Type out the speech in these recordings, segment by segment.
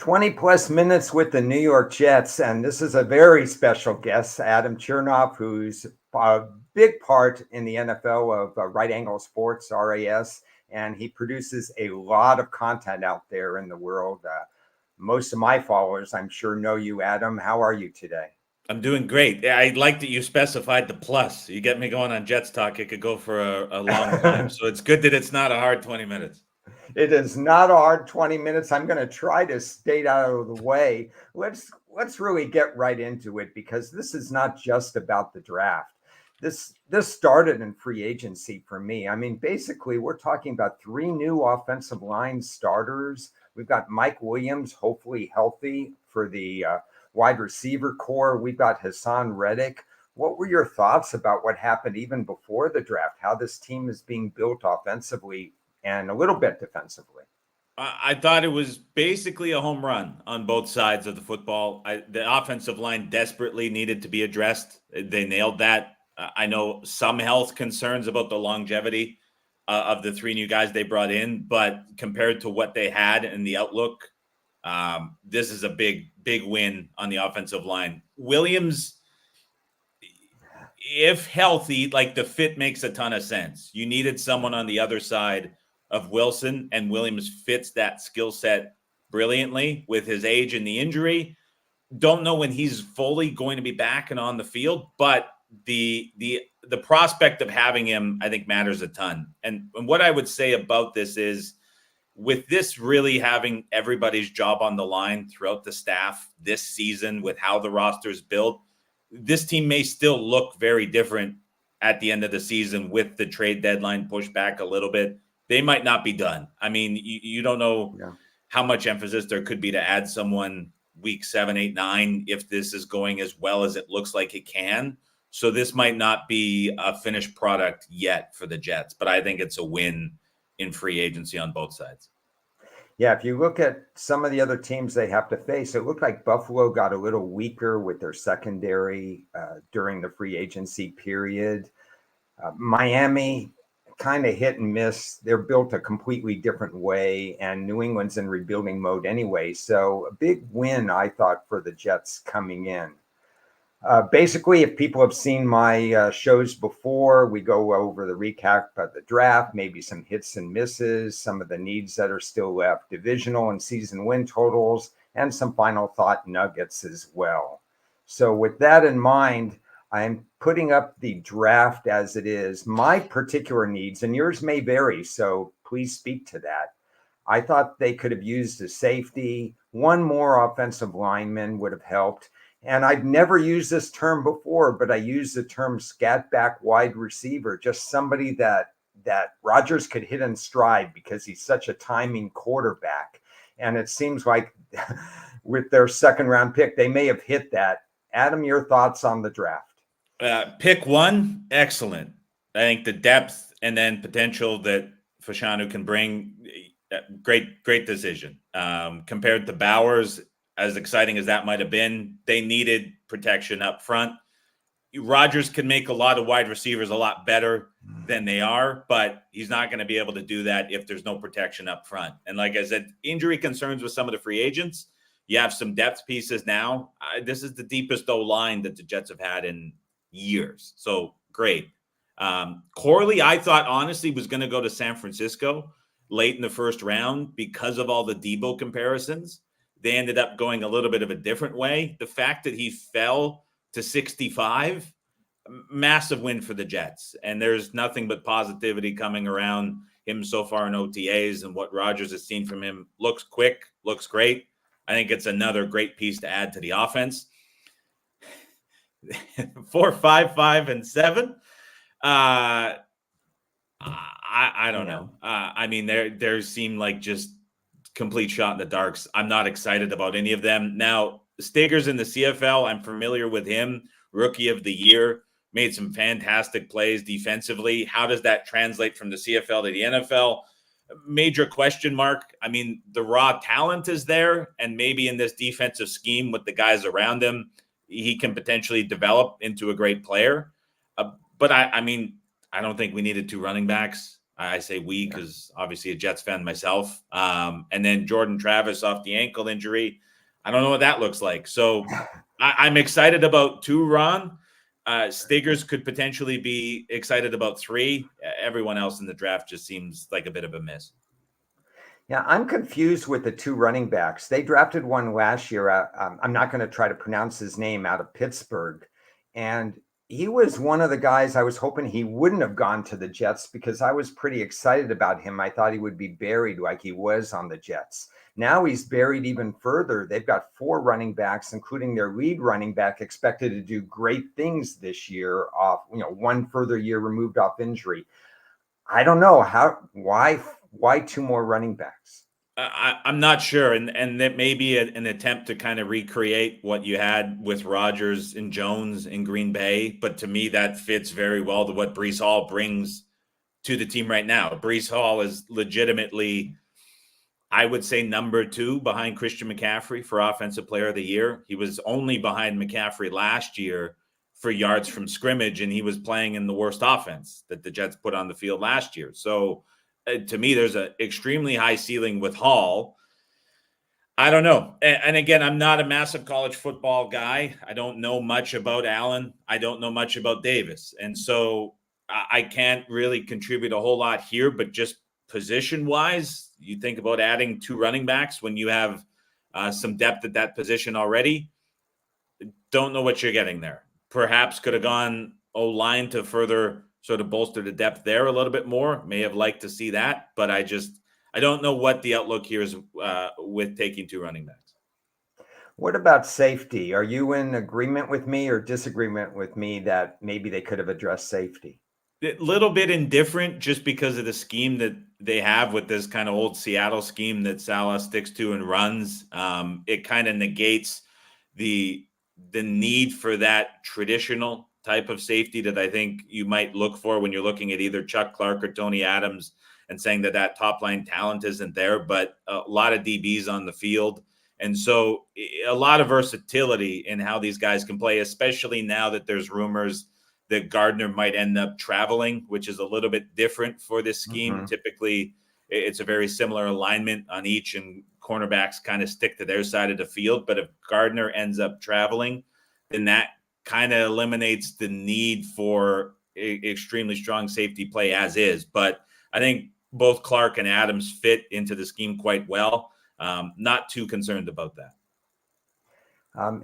20 plus minutes with the New York Jets. And this is a very special guest, Adam Chernoff, who's a big part in the NFL of Right Angle Sports, RAS. And he produces a lot of content out there in the world. Most of my followers, I'm sure, know you, Adam. How are you today? I'm doing great. I like that you specified the plus. You get me going on Jets talk. It could go for a long time. So it's good that it's not a hard 20 minutes. It is not a hard 20 minutes. I'm going to try to stay out of the way. Let's really get right into it, because this is not just about the draft. This started in free agency for me. I mean, basically, we're talking about 3 new offensive line starters. We've got Mike Williams, hopefully healthy for the wide receiver core. We've got Hassan Reddick. What were your thoughts about what happened even before the draft? How this team is being built offensively and a little bit defensively? I thought it was basically a home run on both sides of the football. The offensive line desperately needed to be addressed. They nailed that. I know some health concerns about the longevity of the 3 new guys they brought in, but compared to what they had in the outlook, this is a big win on the offensive line. Williams, if healthy, like, the fit makes a ton of sense. You needed someone on the other side of Wilson, and Williams fits that skill set brilliantly with his age and the injury. Don't know when he's fully going to be back and on the field, but the prospect of having him, I think, matters a ton. And what I would say about this is, with this really having everybody's job on the line throughout the staff this season, with how the roster is built, this team may still look very different at the end of the season with the trade deadline pushed back a little bit. They might not be done. I mean, you don't know how much emphasis there could be to add someone week 7, 8, 9 if this is going as well as it looks like it can. So this might not be a finished product yet for the Jets, but I think it's a win in free agency on both sides. Yeah, if you look at some of the other teams they have to face, it looked like Buffalo got a little weaker with their secondary during the free agency period. Miami, kind of hit and miss. They're built a completely different way, and New England's in rebuilding mode anyway. So a big win, I thought, for the Jets coming in. Basically, if people have seen my shows before, we go over the recap of the draft, maybe some hits and misses, some of the needs that are still left, divisional and season win totals, and some final thought nuggets as well. So with that in mind, I'm putting up the draft as it is. My particular needs, and yours may vary, so please speak to that. I thought they could have used a safety. One more offensive lineman would have helped. And I've never used this term before, but I use the term scat back wide receiver, just somebody that Rodgers could hit in stride, because he's such a timing quarterback. And it seems like with their second round pick, they may have hit that. Adam, your thoughts on the draft? Pick 1, excellent. I think the depth and then potential that Fashanu can bring, great decision. Compared to Bowers, as exciting as that might have been, they needed protection up front. Rodgers can make a lot of wide receivers a lot better than they are, but he's not going to be able to do that if there's no protection up front. And like I said, injury concerns with some of the free agents. You have some depth pieces now. This is the deepest O-line that the Jets have had in years. So great. Corley, I thought, honestly, was going to go to San Francisco late in the first round because of all the Debo comparisons. They ended up going a little bit of a different way. The fact that he fell to 65, massive win for the Jets. And there's nothing but positivity coming around him so far in OTAs, and what Rodgers has seen from him. Looks quick, looks great. I think it's another great piece to add to the offense. 4, 5, 5, and 7. I don't know. I mean, there seem like just complete shot in the darks. I'm not excited about any of them. Now, Stigers in the CFL, I'm familiar with him. Rookie of the year, made some fantastic plays defensively. How does that translate from the CFL to the NFL? Major question mark. I mean, the raw talent is there, and maybe in this defensive scheme with the guys around him, he can potentially develop into a great player. But I mean, I don't think we needed 2 running backs. I say we because obviously a Jets fan myself. And then Jordan Travis off the ankle injury. I don't know what that looks like. So I'm excited about 2, Ron. Stiggers could potentially be excited about 3. Everyone else in the draft just seems like a bit of a miss. Yeah, I'm confused with the 2 running backs. They drafted one last year. I'm not going to try to pronounce his name, out of Pittsburgh. And he was one of the guys I was hoping he wouldn't have gone to the Jets, because I was pretty excited about him. I thought he would be buried like he was on the Jets. Now he's buried even further. They've got 4 running backs, including their lead running back, expected to do great things this year, off, one further year removed off injury. I don't know why 2 more running backs. I'm not sure, and that may be an attempt to kind of recreate what you had with Rodgers and Jones in Green Bay. But to me, that fits very well to what Breece Hall brings to the team right now. Breece Hall is legitimately, I would say, number 2 behind Christian McCaffrey for Offensive Player of the Year. He was only behind McCaffrey last year for yards from scrimmage, and he was playing in the worst offense that the Jets put on the field last year. So to me, there's an extremely high ceiling with Hall. I don't know. And again, I'm not a massive college football guy. I don't know much about Allen. I don't know much about Davis. And so I can't really contribute a whole lot here, but just position-wise, you think about adding 2 running backs when you have some depth at that position already. Don't know what you're getting there. Perhaps could have gone O-line to further sort of bolster the depth there a little bit more. May have liked to see that, but I don't know what the outlook here is with taking 2 running backs. What about safety? Are you in agreement with me or disagreement with me that maybe they could have addressed safety? A little bit indifferent, just because of the scheme that they have with this kind of old Seattle scheme that Saleh sticks to and runs. It kind of negates the need for that traditional type of safety that I think you might look for when you're looking at either Chuck Clark or Tony Adams and saying that top line talent isn't there, but a lot of DBs on the field. And so a lot of versatility in how these guys can play, especially now that there's rumors that Gardner might end up traveling, which is a little bit different for this scheme. Mm-hmm. Typically, it's a very similar alignment on each, and cornerbacks kind of stick to their side of the field. But if Gardner ends up traveling, then that kind of eliminates the need for extremely strong safety play as is. But I think both Clark and Adams fit into the scheme quite well. Not too concerned about that.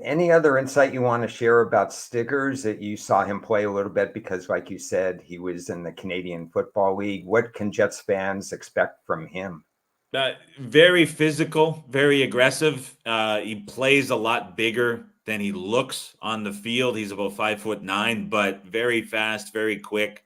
Any other insight you want to share about Stiggers? That you saw him play a little bit because, like you said, he was in the Canadian Football League. What can Jets fans expect from him? Very physical, very aggressive. He plays a lot bigger than he looks on the field. He's about 5'9", but very fast, very quick.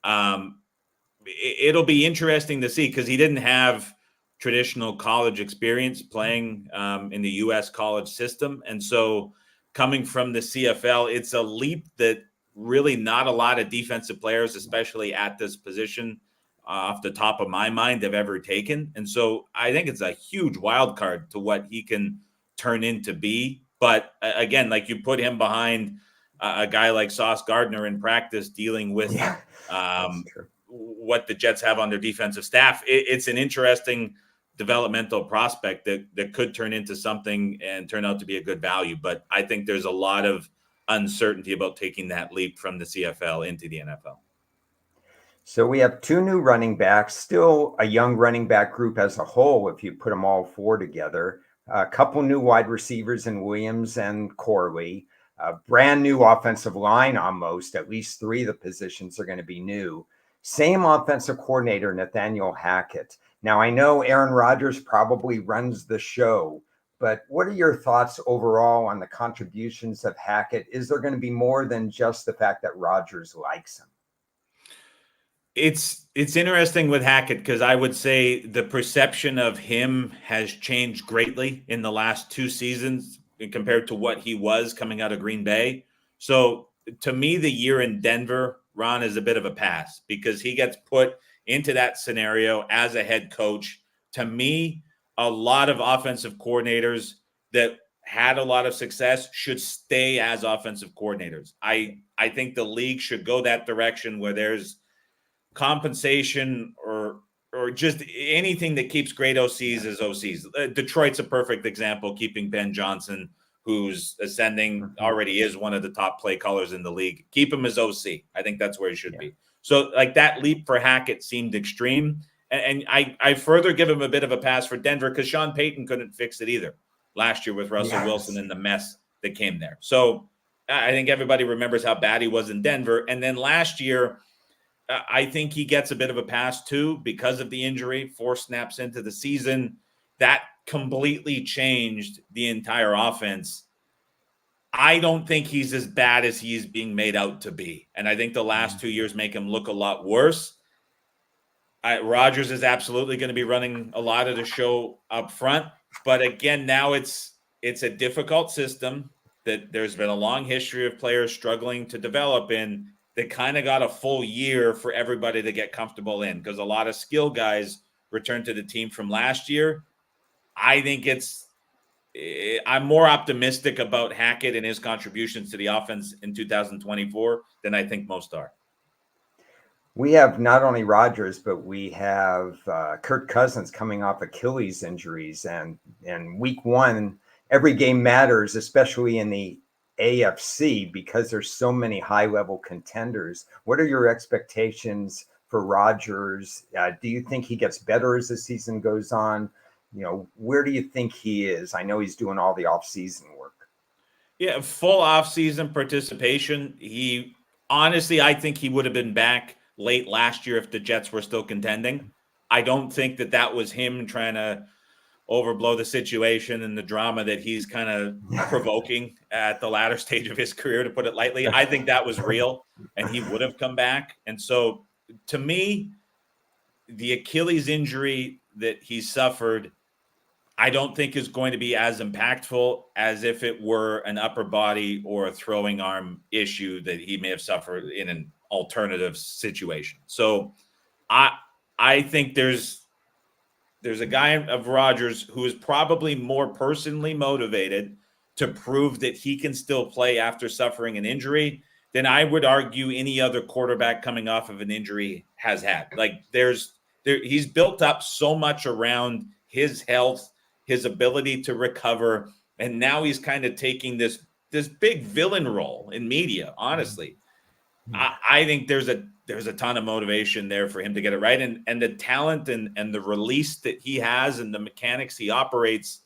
It'll be interesting to see, because he didn't have traditional college experience playing in the U.S. college system. And so coming from the CFL, it's a leap that really not a lot of defensive players, especially at this position, off the top of my mind, have ever taken. And so I think it's a huge wild card to what he can turn into be. But again, like, you put him behind a guy like Sauce Gardner in practice dealing with what the Jets have on their defensive staff. It's an interesting developmental prospect that could turn into something and turn out to be a good value. But I think there's a lot of uncertainty about taking that leap from the CFL into the NFL. So we have 2 new running backs, still a young running back group as a whole, if you put them all 4 together. A couple new wide receivers in Williams and Corley. A brand new offensive line almost. At least 3 of the positions are going to be new. Same offensive coordinator, Nathaniel Hackett. Now, I know Aaron Rodgers probably runs the show, but what are your thoughts overall on the contributions of Hackett? Is there going to be more than just the fact that Rodgers likes him? It's interesting with Hackett, because I would say the perception of him has changed greatly in the last 2 seasons compared to what he was coming out of Green Bay. So to me, the year in Denver, Ron, is a bit of a pass, because he gets put into that scenario as a head coach. To me, a lot of offensive coordinators that had a lot of success should stay as offensive coordinators. I think the league should go that direction, where there's compensation or just anything that keeps great OCs as OCs. Detroit's a perfect example, keeping Ben Johnson, who's ascending, already is one of the top play callers in the league. Keep him as OC. I think that's where he should be. So like that leap for Hackett seemed extreme. And I further give him a bit of a pass for Denver because Sean Payton couldn't fix it either last year with Russell Wilson and the mess that came there. So I think everybody remembers how bad he was in Denver. And then last year, I think he gets a bit of a pass too because of the injury, 4 snaps into the season. That completely changed the entire offense. I don't think he's as bad as he is being made out to be. And I think the last 2 years make him look a lot worse. Rodgers is absolutely going to be running a lot of the show up front. But again, now it's a difficult system that there's been a long history of players struggling to develop in. That kind of got a full year for everybody to get comfortable in because a lot of skill guys returned to the team from last year. I think I'm more optimistic about Hackett and his contributions to the offense in 2024 than I think most are. We have not only Rodgers, but we have Kirk Cousins coming off Achilles injuries. And week 1, every game matters, especially in the AFC, because there's so many high-level contenders. What are your expectations for Rodgers? Do you think he gets better as the season goes on? Where do you think he is? I know he's doing all the off-season work. Yeah, full off-season participation. I think he would have been back late last year if the Jets were still contending. I don't think that was him trying to overblow the situation and the drama that he's kind of provoking at the latter stage of his career, to put it lightly. I think that was real and he would have come back. And so to me, the Achilles injury that he suffered, I don't think is going to be as impactful as if it were an upper body or a throwing arm issue that he may have suffered in an alternative situation. So I think there's a guy of Rodgers who is probably more personally motivated to prove that he can still play after suffering an injury than I would argue any other quarterback coming off of an injury has had. Like he's built up so much around his health, his ability to recover, and now he's kind of taking this big villain role in media, honestly. I think there's a ton of motivation there for him to get it right. And the talent and the release that he has and the mechanics he operates,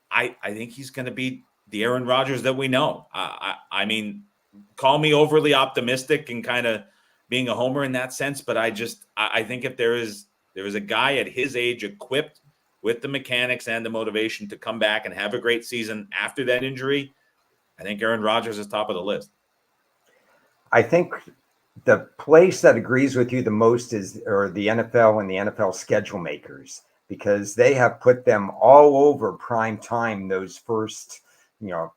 I think he's going to be the Aaron Rodgers that we know. I mean, call me overly optimistic and kind of being a homer in that sense, but I think if there is a guy at his age equipped with the mechanics and the motivation to come back and have a great season after that injury, I think Aaron Rodgers is top of the list. I think the place that agrees with you the most is the NFL and the NFL schedule makers, because they have put them all over prime time. Those first,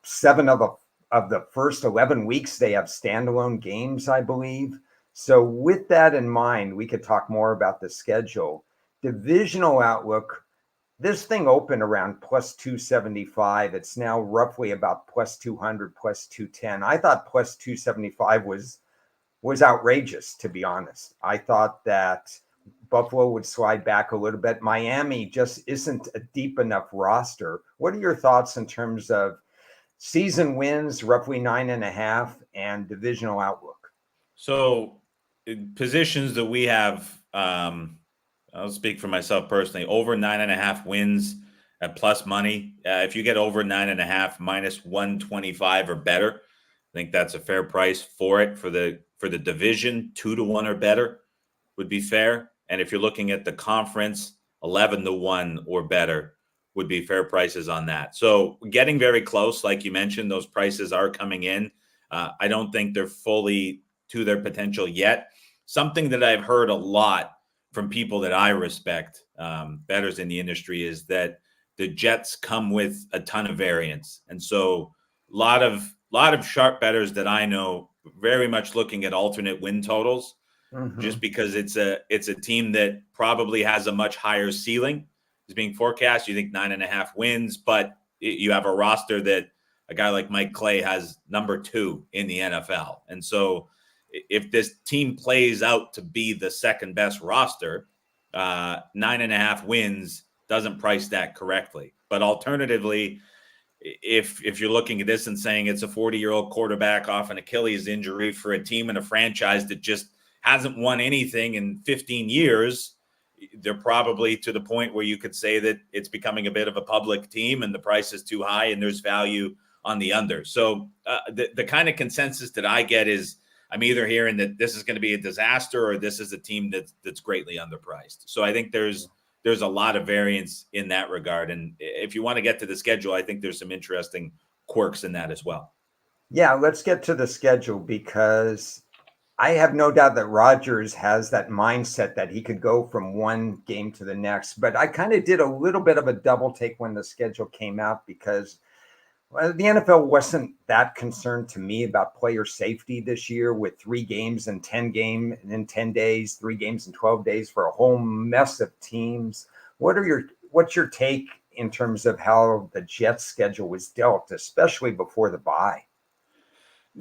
7 of the first 11 weeks, they have standalone games, I believe. So with that in mind, we could talk more about the schedule. Divisional outlook. This thing opened around plus 275. It's now roughly about plus 200, plus 210. I thought plus 275 was outrageous, to be honest. I thought that Buffalo would slide back a little bit. Miami just isn't a deep enough roster. What are your thoughts in terms of season wins, roughly 9.5, and divisional outlook? So in positions that we have, I'll speak for myself personally, over 9.5 wins at plus money. If you get over 9.5 minus 125 or better, I think that's a fair price for it. For the division, 2-1 or better would be fair. And if you're looking at the conference, 11-1 or better would be fair prices on that. So getting very close, like you mentioned, those prices are coming in. I don't think they're fully to their potential yet. Something that I've heard a lot from people that I respect, bettors in the industry, is that the Jets come with a ton of variance. And so a lot of sharp bettors that I know very much looking at alternate win totals, just because it's a team that probably has a much higher ceiling is being forecast. You think 9.5 wins, but you have a roster that a guy like Mike Clay has number 2 in the NFL. And so if this team plays out to be the second best roster, 9.5 wins doesn't price that correctly. But alternatively, if you're looking at this and saying it's a 40-year-old quarterback off an Achilles injury for a team and a franchise that just hasn't won anything in 15 years, they're probably to the point where you could say that it's becoming a bit of a public team and the price is too high and there's value on the under. So the kind of consensus that I get is I'm either hearing that this is going to be a disaster or this is a team that's greatly underpriced. So I think there's a lot of variance in that regard. And if you want to get to the schedule, I think there's some interesting quirks in that as well. Yeah, let's get to the schedule, because I have no doubt that Rodgers has that mindset that he could go from one game to the next. But I kind of did a little bit of a double take when the schedule came out, because the NFL wasn't that concerned to me about player safety this year, with 3 games in 10 days, 3 games in 12 days for a whole mess of teams. What's your take in terms of how the Jets schedule was dealt, especially before the bye?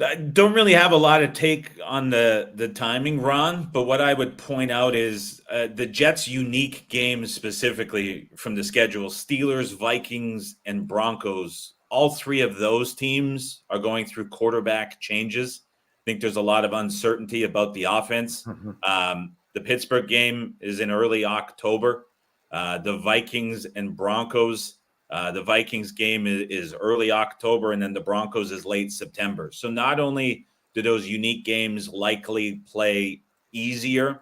I don't really have a lot of take on the timing, Ron, but what I would point out is the Jets' unique games specifically from the schedule: Steelers, Vikings, and Broncos. All 3 of those teams are going through quarterback changes. I think there's a lot of uncertainty about the offense. The Pittsburgh game is in early October. The Vikings and Broncos, the Vikings game is early October, and then the Broncos is late September. So not only do those unique games likely play easier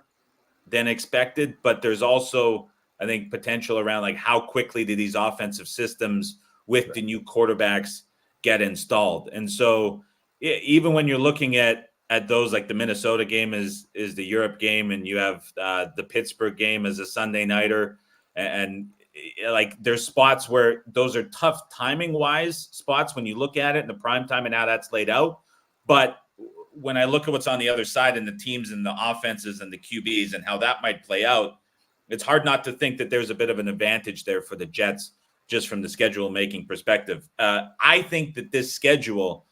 than expected, but there's also, I think, potential around like how quickly do these offensive systems with the new quarterbacks get installed. And so even when you're looking at those, like the Minnesota game is the Europe game, and you have the Pittsburgh game as a Sunday nighter, and like there's spots where those are tough timing wise spots when you look at it in the prime time and how that's laid out. But when I look at what's on the other side and the teams and the offenses and the QBs and how that might play out, it's hard not to think that there's a bit of an advantage there for the Jets just from the schedule making perspective. I think that this schedule,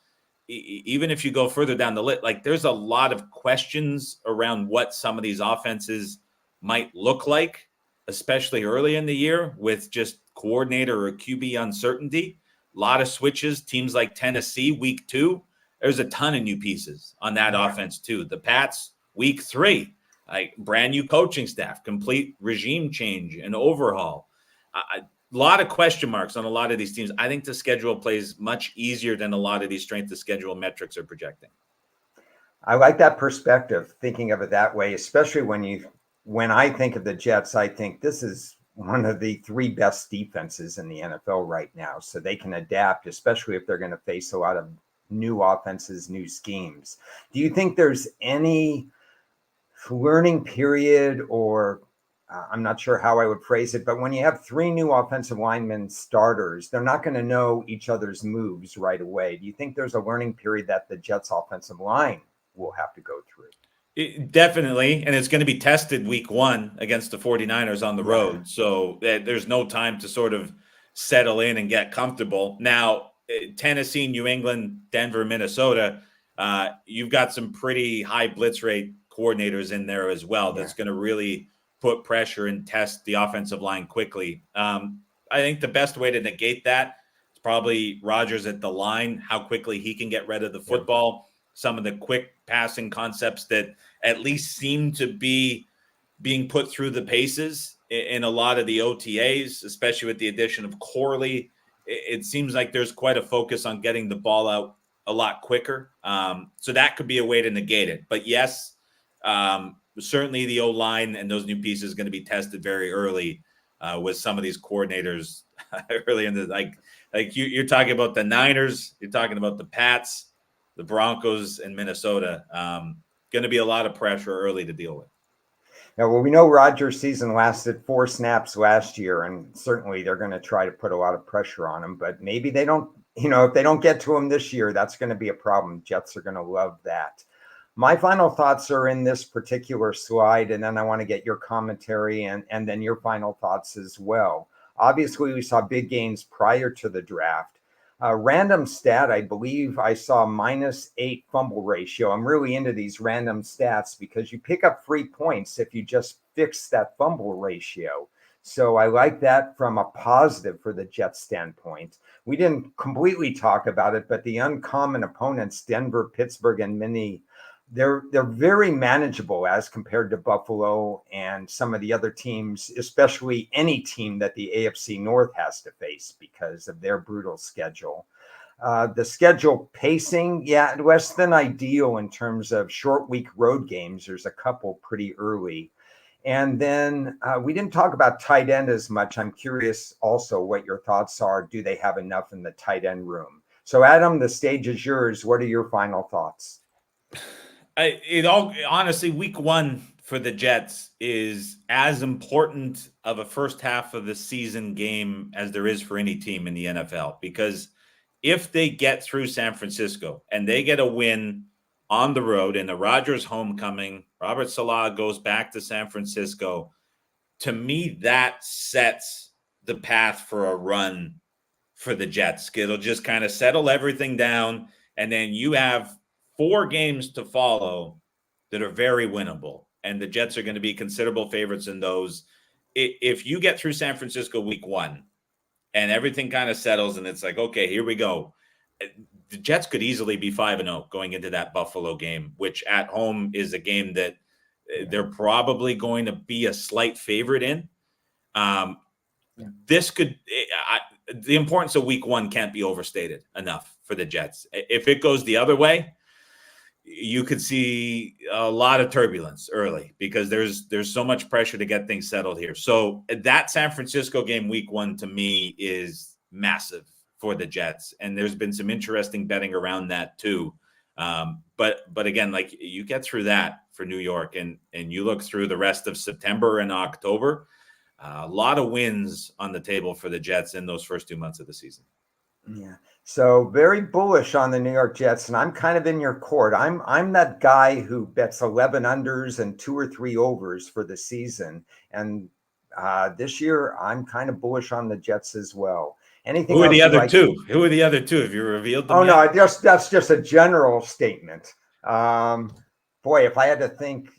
even if you go further down the list, like there's a lot of questions around what some of these offenses might look like, especially early in the year with just coordinator or QB uncertainty. A lot of switches. Teams like Tennessee, week 2, there's a ton of new pieces on that offense too. The Pats, week 3, like brand new coaching staff, complete regime change and overhaul. A lot of question marks on a lot of these teams. I think the schedule plays much easier than a lot of these strength of schedule metrics are projecting. I like that perspective, thinking of it that way, especially when I think of the Jets. I think this is one of the 3 best defenses in the NFL right now, so they can adapt, especially if they're going to face a lot of new offenses, new schemes. Do you think there's any learning period, or I'm not sure how I would phrase it, but when you have 3 new offensive linemen starters, they're not going to know each other's moves right away. Do you think there's a learning period that the Jets offensive line will have to go through? Definitely. And it's going to be tested week 1 against the 49ers on the road. So there's no time to sort of settle in and get comfortable. Now, Tennessee, New England, Denver, Minnesota, you've got some pretty high blitz rate coordinators in there as well. That's going to really put pressure and test the offensive line quickly. I think the best way to negate that is probably Rodgers at the line, how quickly he can get rid of the football, some of the quick passing concepts that at least seem to be being put through the paces in a lot of the OTAs, especially with the addition of Corley. It seems like there's quite a focus on getting the ball out a lot quicker. So that could be a way to negate it. But yes, certainly the O-line and those new pieces are going to be tested very early with some of these coordinators early in the like you're talking about the Niners, you're talking about the Pats, the Broncos, and Minnesota. Going to be a lot of pressure early to deal with. Now, well, we know Rodgers' season lasted 4 snaps last year, and certainly they're going to try to put a lot of pressure on him. But maybe they don't, if they don't get to him this year, that's going to be a problem. Jets are going to love that. My final thoughts are in this particular slide, and then I want to get your commentary and then your final thoughts as well. Obviously, we saw big gains prior to the draft. Random stat, I believe I saw -8 fumble ratio. I'm really into these random stats because you pick up free points if you just fix that fumble ratio. So I like that from a positive for the Jets standpoint. We didn't completely talk about it, but the uncommon opponents, Denver, Pittsburgh, and Minnie, they're very manageable as compared to Buffalo and some of the other teams, especially any team that the AFC North has to face because of their brutal schedule. The schedule pacing, yeah, less than ideal in terms of short week road games. There's a couple pretty early. And then we didn't talk about tight end as much. I'm curious also what your thoughts are. Do they have enough in the tight end room? So, Adam, the stage is yours. What are your final thoughts? Honestly, week one for the Jets is as important of a first half of the season game as there is for any team in the NFL, because if they get through San Francisco and they get a win on the road in the Rodgers homecoming, Robert Saleh goes back to San Francisco. To me, that sets the path for a run for the Jets. It'll just kind of settle everything down, and then you have 4 games to follow that are very winnable, and the Jets are going to be considerable favorites in those. If you get through San Francisco week 1 and everything kind of settles and it's like, okay, here we go, the Jets could easily be 5-0 going into that Buffalo game, which at home is a game that they're probably going to be a slight favorite in. This could the importance of week 1 can't be overstated enough for the Jets. If it goes the other way, you could see a lot of turbulence early because there's so much pressure to get things settled here. So that San Francisco game week 1 to me is massive for the Jets. And there's been some interesting betting around that too. But again, like you get through that for New York and you look through the rest of September and October, a lot of wins on the table for the Jets in those first 2 months of the season. Yeah. So very bullish on the New York Jets, and I'm kind of in your court. I'm that guy who bets 11 unders and 2 or 3 overs for the season. And this year, I'm kind of bullish on the Jets as well. Anything Who are else the you other like? two? Who are the other two? Have you revealed them Oh yet? no, that's just a general statement. Boy, if I had to think,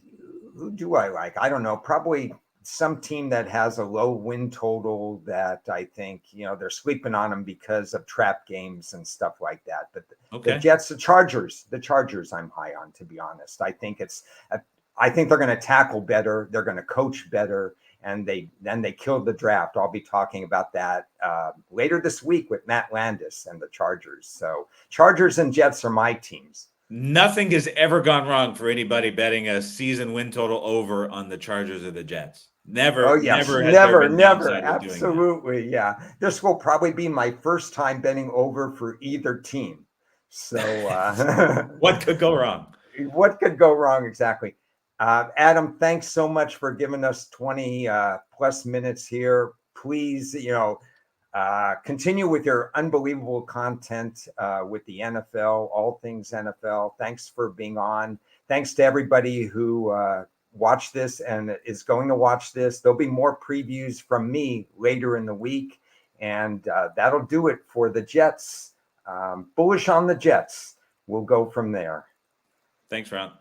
who do I like? I don't know. Probably some team that has a low win total that I think, they're sleeping on them because of trap games and stuff like that. But the Jets, the Chargers, I'm high on, to be honest. I think they're going to tackle better. They're going to coach better. And they killed the draft. I'll be talking about that later this week with Matt Landis and the Chargers. So Chargers and Jets are my teams. Nothing has ever gone wrong for anybody betting a season win total over on the Chargers or the Jets. Never. Oh yes, never. Absolutely, yeah. This will probably be my first time betting over for either team. So what could go wrong? What could go wrong exactly? Adam, thanks so much for giving us 20 plus minutes here. Please, continue with your unbelievable content with the NFL, all things NFL. Thanks for being on. Thanks to everybody who watched this and is going to watch this. There'll be more previews from me later in the week, and that'll do it for the Jets. Bullish on the Jets. We'll go from there. Thanks, Ron.